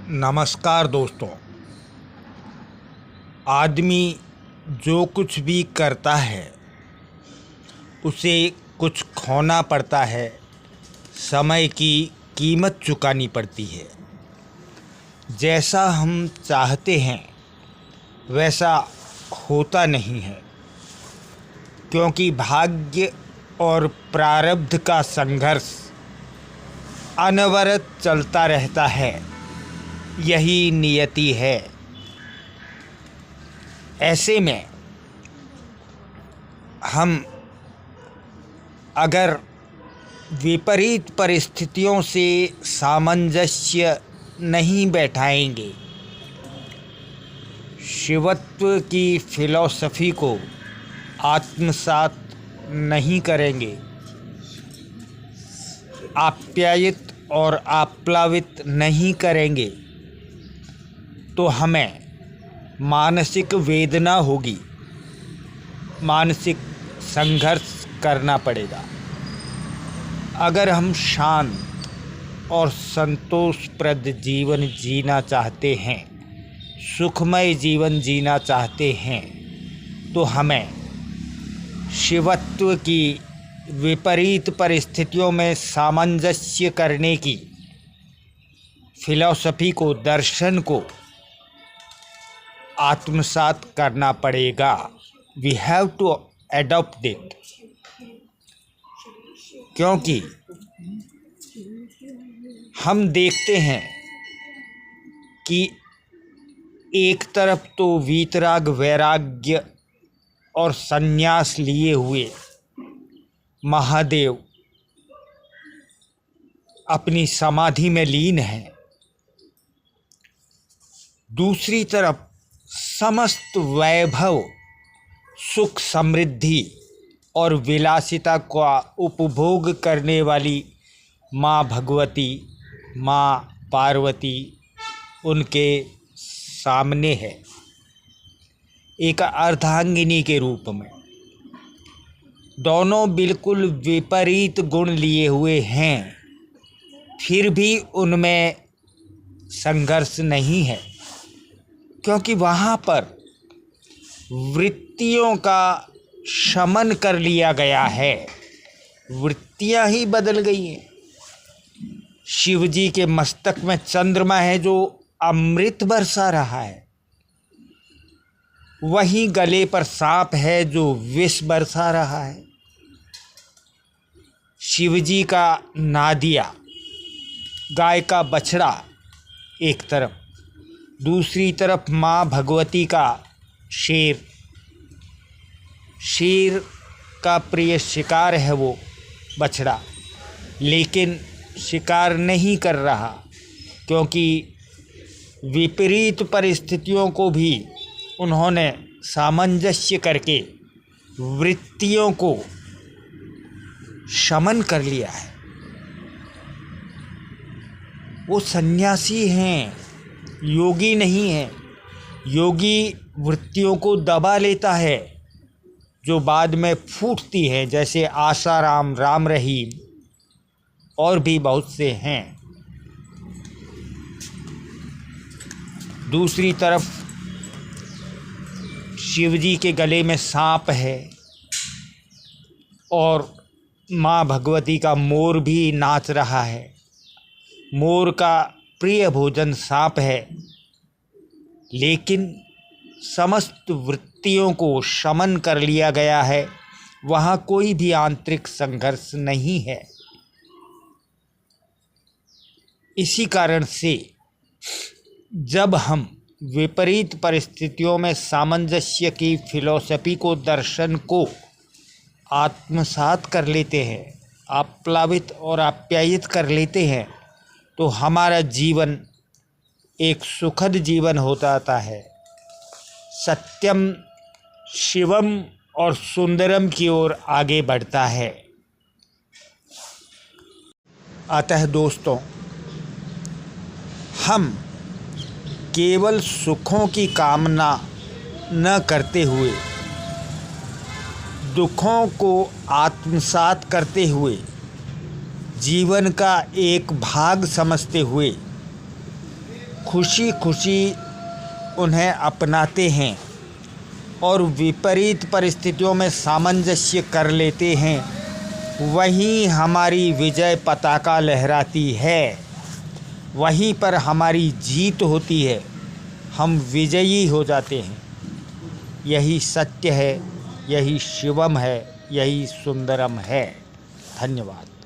नमस्कार दोस्तों। आदमी जो कुछ भी करता है उसे कुछ खोना पड़ता है, समय की कीमत चुकानी पड़ती है। जैसा हम चाहते हैं वैसा होता नहीं है, क्योंकि भाग्य और प्रारब्ध का संघर्ष अनवरत चलता रहता है। यही नियति है। ऐसे में हम अगर विपरीत परिस्थितियों से सामंजस्य नहीं बैठाएंगे, शिवत्व की फिलॉसफी को आत्मसात नहीं करेंगे, आप्यायित और आप्लावित नहीं करेंगे, तो हमें मानसिक वेदना होगी, मानसिक संघर्ष करना पड़ेगा। अगर हम शांत और संतोषप्रद जीवन जीना चाहते हैं, सुखमय जीवन जीना चाहते हैं, तो हमें शिवत्व की विपरीत परिस्थितियों में सामंजस्य करने की फिलॉसफी को, दर्शन को आत्मसात करना पड़ेगा। We have to adopt it. क्योंकि हम देखते हैं कि एक तरफ तो वीतराग, वैराग्य और संन्यास लिए हुए महादेव अपनी समाधि में लीन हैं, दूसरी तरफ समस्त वैभव, सुख, समृद्धि और विलासिता का उपभोग करने वाली माँ भगवती, माँ पार्वती उनके सामने है, एक अर्धांगिनी के रूप में। दोनों बिल्कुल विपरीत गुण लिए हुए हैं, फिर भी उनमें संघर्ष नहीं है, क्योंकि वहाँ पर वृत्तियों का शमन कर लिया गया है। वृत्तियाँ ही बदल गई हैं। शिव जी के मस्तक में चंद्रमा है जो अमृत बरसा रहा है, वहीं गले पर सांप है जो विष बरसा रहा है। शिव जी का नादिया, गाय का बछड़ा एक तरफ, दूसरी तरफ माँ भगवती का शेर। शेर का प्रिय शिकार है वो बछड़ा, लेकिन शिकार नहीं कर रहा, क्योंकि विपरीत परिस्थितियों को भी उन्होंने सामंजस्य करके वृत्तियों को शमन कर लिया है। वो सन्यासी हैं, योगी नहीं है। योगी वृत्तियों को दबा लेता है जो बाद में फूटती है, जैसे आसाराम, राम रहीम और भी बहुत से हैं। दूसरी तरफ शिव जी के गले में सांप है और माँ भगवती का मोर भी नाच रहा है। मोर का प्रिय भोजन सांप है, लेकिन समस्त वृत्तियों को शमन कर लिया गया है। वहाँ कोई भी आंतरिक संघर्ष नहीं है। इसी कारण से जब हम विपरीत परिस्थितियों में सामंजस्य की फिलॉसफी को, दर्शन को आत्मसात कर लेते हैं, आप्लावित और आप्यायित कर लेते हैं, तो हमारा जीवन एक सुखद जीवन हो जाता है। सत्यम, शिवम और सुंदरम की ओर आगे बढ़ता है। अतः दोस्तों, हम केवल सुखों की कामना न करते हुए, दुखों को आत्मसात करते हुए, जीवन का एक भाग समझते हुए खुशी खुशी उन्हें अपनाते हैं और विपरीत परिस्थितियों में सामंजस्य कर लेते हैं, वहीं हमारी विजय पताका लहराती है, वहीं पर हमारी जीत होती है, हम विजयी हो जाते हैं। यही सत्य है, यही शिवम है, यही सुंदरम है। धन्यवाद।